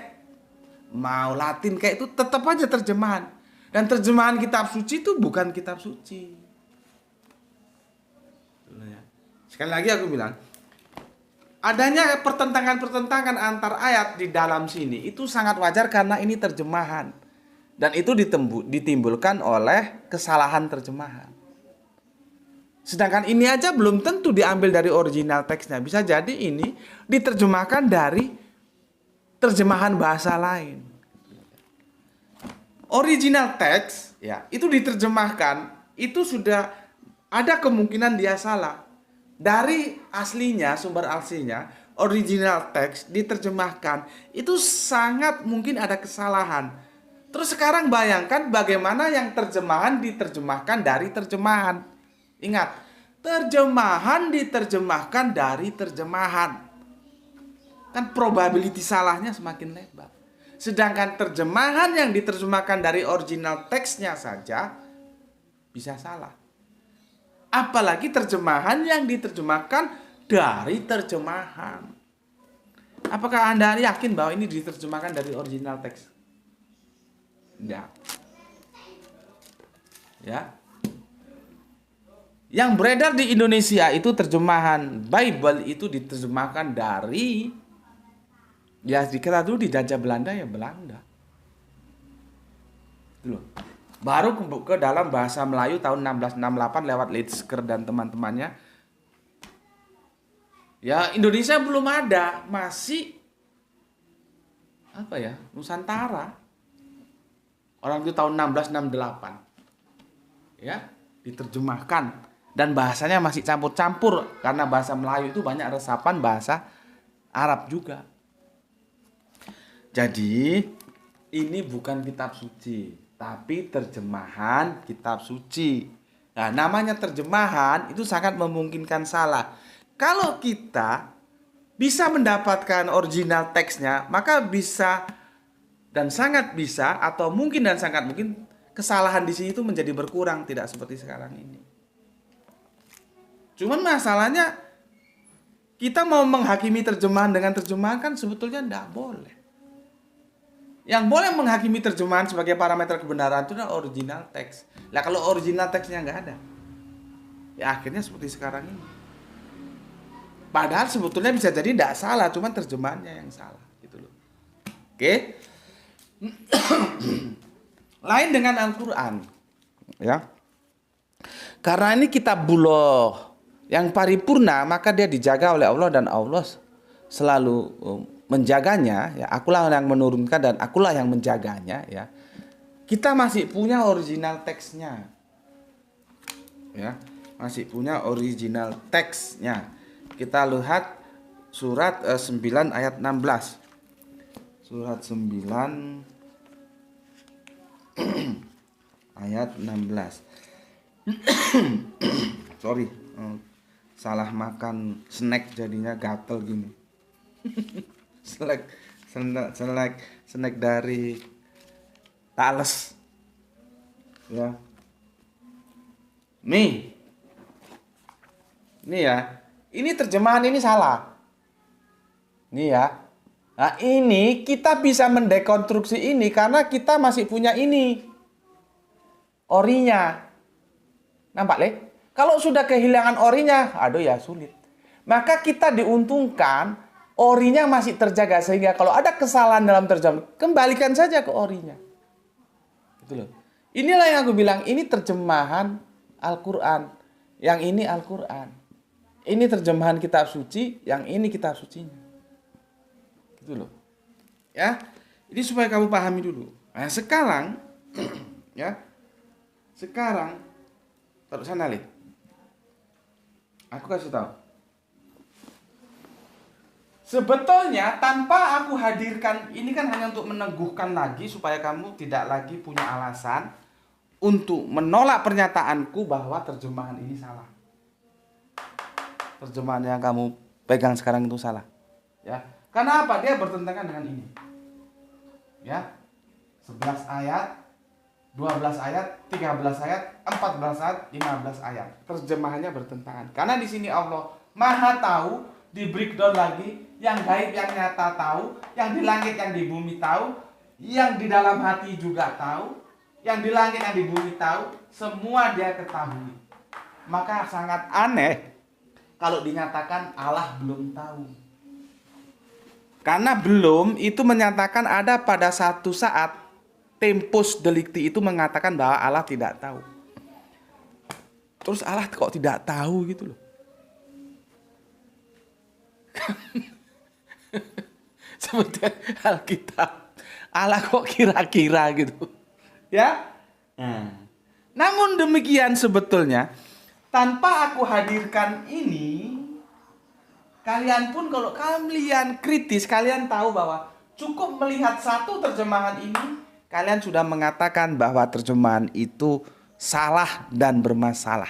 mau Latin kek, itu tetap aja terjemahan. Dan terjemahan kitab suci itu bukan kitab suci. Sekali lagi aku bilang, adanya pertentangan-pertentangan antar ayat di dalam sini itu sangat wajar karena ini terjemahan. Dan itu ditimbulkan oleh kesalahan terjemahan. Sedangkan ini aja belum tentu diambil dari original teksnya. Bisa jadi ini diterjemahkan dari terjemahan bahasa lain. Original teks ya, itu diterjemahkan, itu sudah ada kemungkinan dia salah. Dari aslinya, sumber aslinya, original teks diterjemahkan, itu sangat mungkin ada kesalahan. Terus sekarang bayangkan bagaimana yang terjemahan diterjemahkan dari terjemahan. Ingat, terjemahan diterjemahkan dari terjemahan. Kan probability salahnya semakin lebar. Sedangkan terjemahan yang diterjemahkan dari original teksnya saja bisa salah. Apalagi terjemahan yang diterjemahkan dari terjemahan. Apakah Anda yakin bahwa ini diterjemahkan dari original teks? Enggak. Ya. Yang beredar di Indonesia itu terjemahan Bible itu diterjemahkan dari, ya kita dulu dijajah Belanda ya Belanda. Itu loh. Baru ke dalam bahasa Melayu tahun 1668 lewat Leitsker dan teman-temannya. Ya Indonesia belum ada, masih apa ya, Nusantara. Orang itu tahun 1668. ya, diterjemahkan, dan bahasanya masih campur-campur karena bahasa Melayu itu banyak resapan bahasa Arab juga. Jadi ini bukan kitab suci, tapi terjemahan kitab suci. Nah, namanya terjemahan itu sangat memungkinkan salah. Kalau kita bisa mendapatkan original teksnya, maka bisa dan sangat bisa, atau mungkin dan sangat mungkin kesalahan di sini itu menjadi berkurang, tidak seperti sekarang ini. Cuman masalahnya kita mau menghakimi terjemahan dengan terjemahan kan sebetulnya tidak boleh. Yang boleh menghakimi terjemahan sebagai parameter kebenaran itu adalah original teks. Lah kalau original teksnya nggak ada, ya akhirnya seperti sekarang ini. Padahal sebetulnya bisa jadi tidak salah, cuman terjemahannya yang salah, gitu loh. Oke. Lain dengan Al-Quran, ya. Karena ini kitabullah yang paripurna, maka dia dijaga oleh Allah dan Allah selalu menjaganya, ya. Akulah yang menurunkan dan akulah yang menjaganya, ya. Kita masih punya original teksnya, ya, masih punya original teksnya. Kita lihat surat 9 ayat 16. Surat 9 ayat 16. Sorry, salah makan snack jadinya gatel gini. snack dari Thales, ya. Nih ya, ini terjemahan ini salah. Nih ya. Nah, ini kita bisa mendekonstruksi ini karena kita masih punya ini orinya. Nampak, Le? Kalau sudah kehilangan orinya, aduh ya sulit. Maka kita diuntungkan orinya masih terjaga, sehingga kalau ada kesalahan dalam terjemahan, kembalikan saja ke orinya. Gitu loh. Inilah yang aku bilang, ini terjemahan Al-Quran. Yang ini Al-Quran. Ini terjemahan kitab suci, yang ini kitab sucinya. Gitu loh. Ya. Ini supaya kamu pahami dulu. Nah, sekarang ya. Sekarang taruh sana, Le. Aku kasih tahu. Sebetulnya tanpa aku hadirkan ini kan hanya untuk meneguhkan lagi supaya kamu tidak lagi punya alasan untuk menolak pernyataanku bahwa terjemahan ini salah. Terjemahan yang kamu pegang sekarang itu salah. Ya. Karena apa? Dia bertentangan dengan ini. Ya. 11 ayat, 12 ayat, 13 ayat, 14 ayat, 15 ayat. Terjemahannya bertentangan. Karena di sini Allah Maha tahu, di breakdown lagi, yang gaib yang nyata tahu, yang di langit yang di bumi tahu, yang di dalam hati juga tahu, yang di langit yang di bumi tahu, semua dia ketahui. Maka sangat aneh kalau dinyatakan Allah belum tahu. Karena belum itu menyatakan ada pada satu saat tempus delicti itu mengatakan bahwa Allah tidak tahu. Terus Allah kok tidak tahu gitu loh. Seperti Alkitab. Allah kok kira-kira gitu. Ya. Namun demikian sebetulnya tanpa aku hadirkan ini, kalian pun kalau kalian kritis, kalian tahu bahwa cukup melihat satu terjemahan ini, kalian sudah mengatakan bahwa terjemahan itu salah dan bermasalah.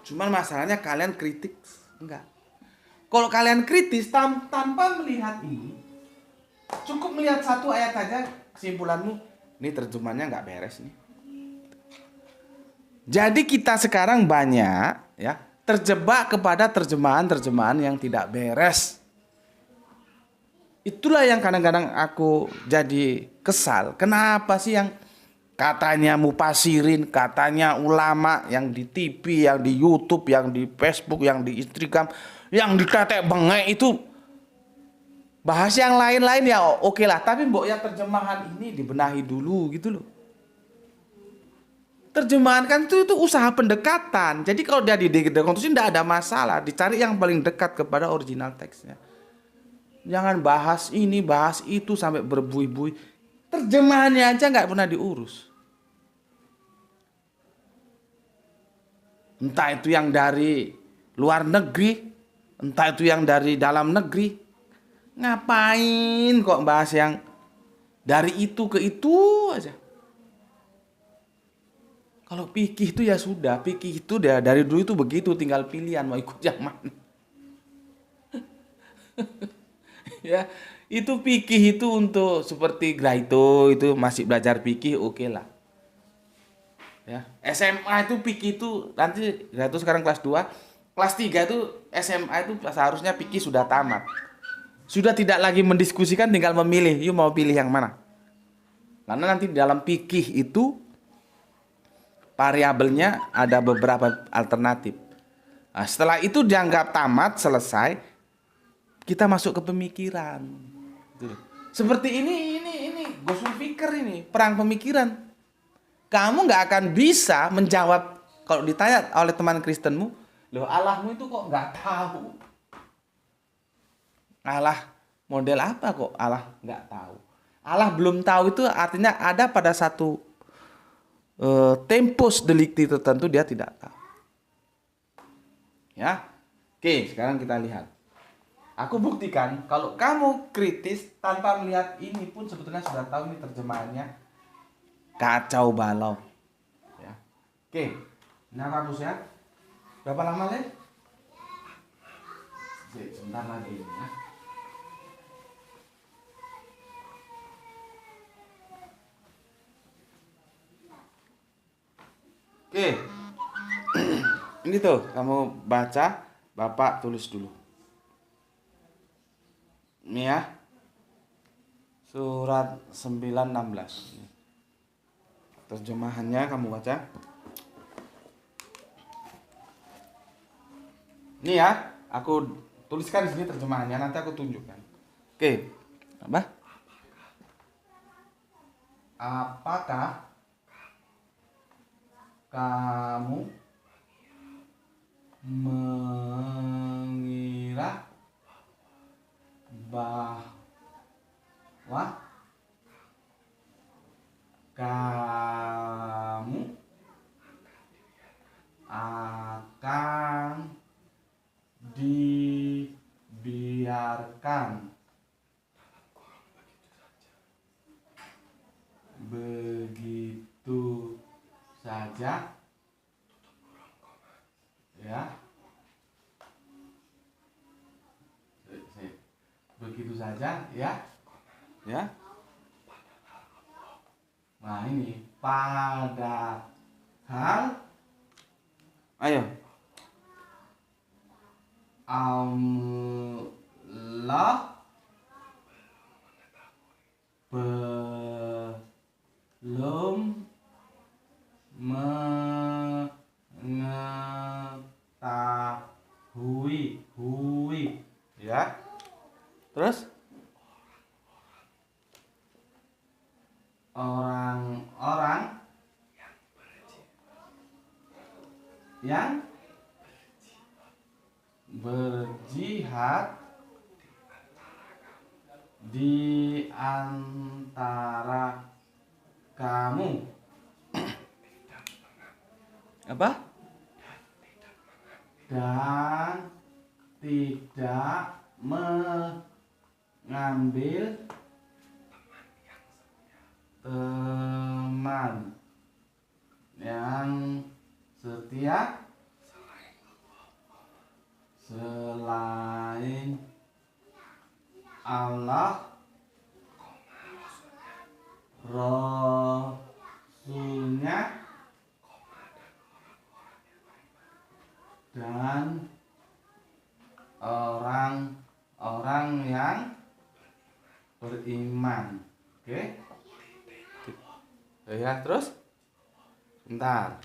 Cuman masalahnya kalian kritik enggak. Kalau kalian kritis tanpa melihat ini, cukup melihat satu ayat saja, kesimpulanmu, ini terjemahannya enggak beres nih. Jadi kita sekarang banyak ya terjebak kepada terjemahan-terjemahan yang tidak beres. Itulah yang kadang-kadang aku jadi kesal. Kenapa sih yang katanya mufasirin, katanya ulama yang di TV, yang di YouTube, yang di Facebook, yang di Instagram, yang di tetek bengek itu bahas yang lain-lain ya oke lah. Tapi mbok ya terjemahan ini dibenahi dulu gitu loh. Terjemahan kan itu usaha pendekatan. Jadi kalau dia didekonstruksi tidak ada masalah. Dicari yang paling dekat kepada original teksnya. Jangan bahas ini, bahas itu sampai berbuih-buih. Terjemahannya aja nggak pernah diurus. Entah itu yang dari luar negeri, entah itu yang dari dalam negeri. Ngapain kok bahas yang dari itu ke itu aja? Kalau fikih itu ya sudah, fikih itu dari dulu itu begitu, tinggal pilihan mau ikut yang mana. Ya, itu fikih itu untuk seperti Graito itu masih belajar fikih, oke lah. Ya, SMA itu fikih itu nanti Graito sekarang kelas 2, kelas 3 itu SMA itu seharusnya fikih sudah tamat. Sudah tidak lagi mendiskusikan, tinggal memilih, yuk mau pilih yang mana. Karena nanti di dalam fikih itu variabelnya ada beberapa alternatif. Nah, setelah itu dianggap tamat, selesai, kita masuk ke pemikiran. Seperti ini Gosul Fikir ini, perang pemikiran. Kamu nggak akan bisa menjawab kalau ditanya oleh teman Kristenmu, loh Allahmu itu kok nggak tahu? Allah model apa kok Allah nggak tahu? Allah belum tahu itu artinya ada pada satu tempus delikti tertentu dia tidak tahu. Ya, oke sekarang kita lihat. Aku buktikan kalau kamu kritis tanpa melihat ini pun sebetulnya sudah tahu ini terjemahannya kacau balau. Ya. Oke, nah bagus ya. Berapa lama Le? Sebentar lagi ya. Oke, ini tuh kamu baca, Bapak tulis dulu. Ini ya, surat 9:16. Terjemahannya kamu baca. Ini ya, aku tuliskan di sini terjemahannya, nanti aku tunjukkan. Oke, apa? Apakah kamu mengira bahwa kamu akan dibiarkan begitu saja ya, begitu saja ya, ya. Nah ini padahal, ayo, Allah belum mengetahui, ya. Terus orang-orang yang berjihad di antara kamu apa? Dan tidak mengambil teman yang setia selain Allah, Rasulnya, dan orang-orang yang beriman. Oke? Ya, terus? Bentar.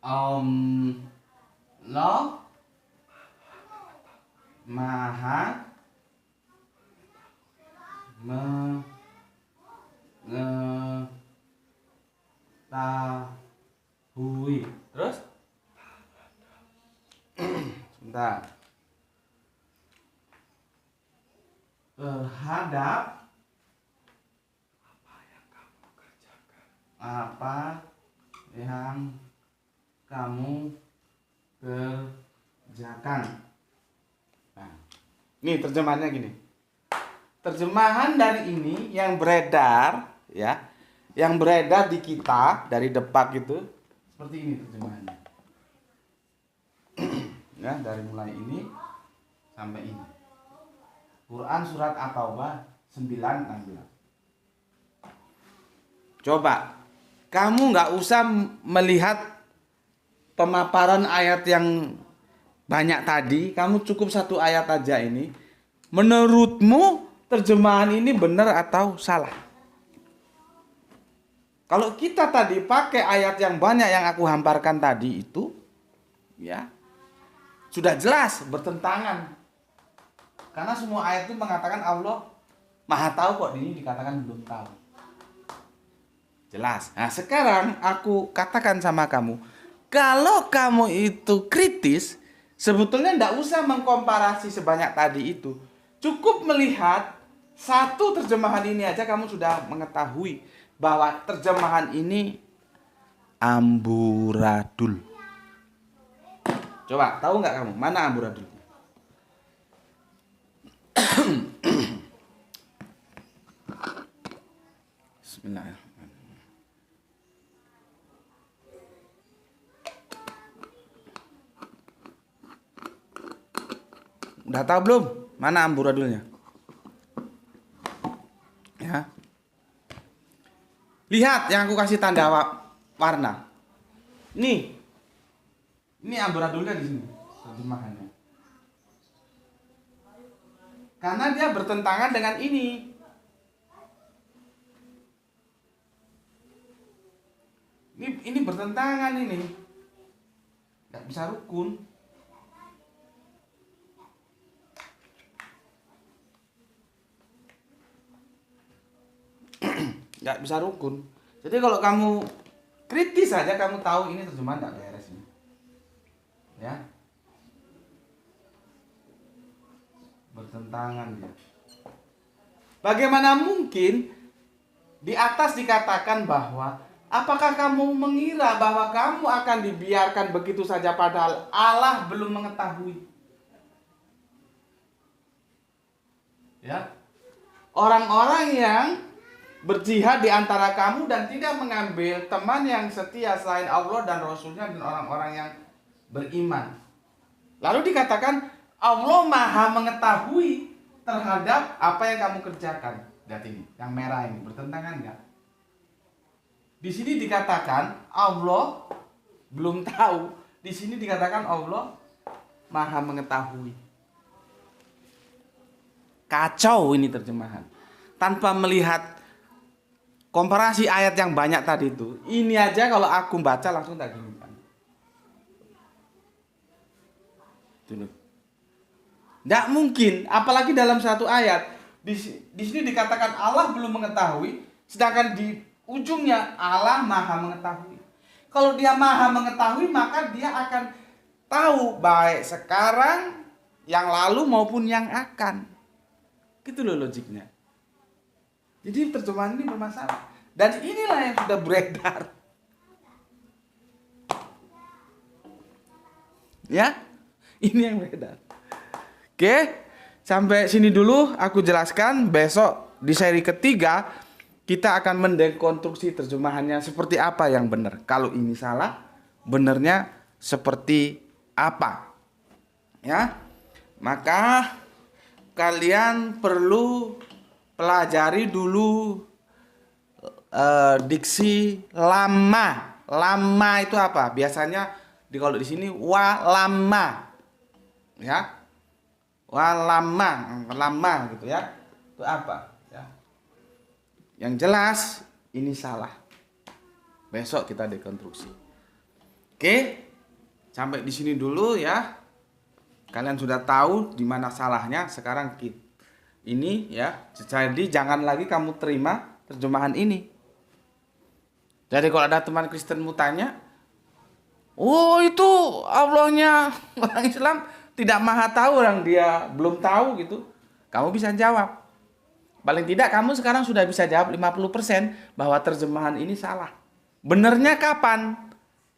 Allah Maha mengetahui. Terus? Sebentar. Terhadap apa yang kamu kerjakan. Nah, ini terjemahannya gini. Terjemahan dari ini yang beredar ya, yang beredar di kita dari Depak itu seperti ini terjemahannya. Ya, dari mulai ini sampai ini. Quran surat At-Taubah 9:16. Coba kamu nggak usah melihat pemaparan ayat yang banyak tadi, kamu cukup satu ayat aja ini. Menurutmu terjemahan ini benar atau salah? Kalau kita tadi pakai ayat yang banyak yang aku hamparkan tadi itu, ya sudah jelas bertentangan. Karena semua ayat itu mengatakan Allah Maha tahu, kok ini dikatakan belum tahu. Jelas. Nah, sekarang aku katakan sama kamu, kalau kamu itu kritis, sebetulnya tidak usah mengkomparasi sebanyak tadi itu. Cukup melihat satu terjemahan ini aja kamu sudah mengetahui bahwa terjemahan ini amburadul. Coba, tahu nggak kamu mana amburadul? Bismillahirrahmanirrahim. Udah tahu belum mana amburadulnya? Ya. Lihat yang aku kasih tanda warna. Nih. Ini amburadulnya di sini terjemahannya. Karena dia bertentangan dengan ini. Ini bertentangan ini. Nggak bisa rukun. Nggak bisa rukun. Jadi kalau kamu kritis saja, kamu tahu ini terjemahan nggak beres ini. Ya, bertentangan dia. Bagaimana mungkin di atas dikatakan bahwa apakah kamu mengira bahwa kamu akan dibiarkan begitu saja padahal Allah belum mengetahui? Ya, orang-orang yang berjihad di antara kamu dan tidak mengambil teman yang setia selain Allah dan Rasulnya dan orang-orang yang beriman. Lalu dikatakan Allah Maha mengetahui terhadap apa yang kamu kerjakan. Lihat ini, yang merah ini bertentangan enggak? Di sini dikatakan Allah belum tahu, di sini dikatakan Allah Maha mengetahui. Kacau ini terjemahan. Tanpa melihat komparasi ayat yang banyak tadi itu, ini aja kalau aku baca langsung tak gini. Tidak mungkin, apalagi dalam satu ayat di sini dikatakan Allah belum mengetahui, sedangkan di ujungnya Allah Maha mengetahui. Kalau dia Maha mengetahui, maka dia akan tahu baik sekarang, yang lalu maupun yang akan. Gitu loh logiknya. Jadi terjemahan ini bermasalah. Dan inilah yang sudah beredar. Ya, ini yang beredar. Oke, sampai sini dulu aku jelaskan. Besok di seri ketiga kita akan mendekonstruksi terjemahannya seperti apa yang benar. Kalau ini salah, benarnya seperti apa? Ya, maka kalian perlu pelajari dulu diksi lama. Lama itu apa? Biasanya kalau di sini walama, ya. Lama gitu ya. Itu apa? Ya. Yang jelas ini salah. Besok kita dekonstruksi. Oke, sampai di sini dulu ya. Kalian sudah tahu di mana salahnya. Sekarang ini ya. Jadi jangan lagi kamu terima terjemahan ini. Jadi kalau ada teman Kristenmu tanya, oh itu Allahnya orang Islam tidak Maha tahu, orang dia belum tahu gitu. Kamu bisa jawab. Paling tidak kamu sekarang sudah bisa jawab 50% bahwa terjemahan ini salah. Benernya kapan?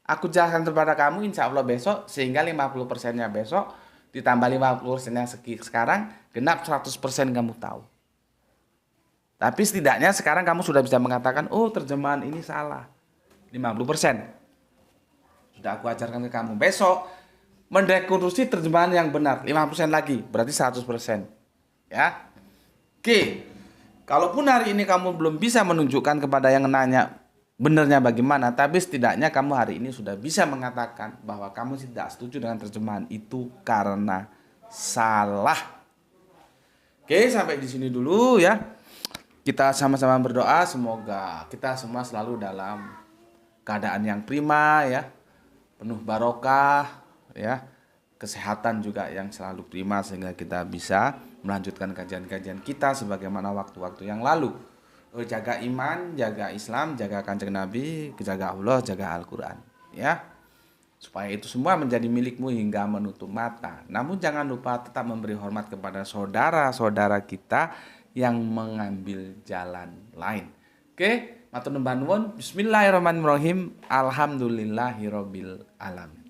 Aku jelaskan kepada kamu insya Allah besok, sehingga 50%-nya besok ditambah 50%-nya sekarang, genap 100% kamu tahu. Tapi setidaknya sekarang kamu sudah bisa mengatakan, oh terjemahan ini salah. 50%. Sudah aku ajarkan ke kamu. Besok mendekonstruksi terjemahan yang benar. 50% lagi. Berarti 100%. Ya. Oke. Kalaupun hari ini kamu belum bisa menunjukkan kepada yang nanya benernya bagaimana. Tapi setidaknya kamu hari ini sudah bisa mengatakan bahwa kamu tidak setuju dengan terjemahan itu karena salah. Oke, sampai di sini dulu ya. Kita sama-sama berdoa semoga kita semua selalu dalam keadaan yang prima ya, penuh barokah ya, kesehatan juga yang selalu prima sehingga kita bisa melanjutkan kajian-kajian kita sebagaimana waktu-waktu yang lalu. Jaga iman, jaga Islam, jaga Kanjeng Nabi, jaga Allah, jaga Al-Qur'an ya. Supaya itu semua menjadi milikmu hingga menutup mata. Namun jangan lupa tetap memberi hormat kepada saudara-saudara kita yang mengambil jalan lain. Oke, matur nuwun. Bismillahirrahmanirrahim. Alhamdulillahirabbil alamin.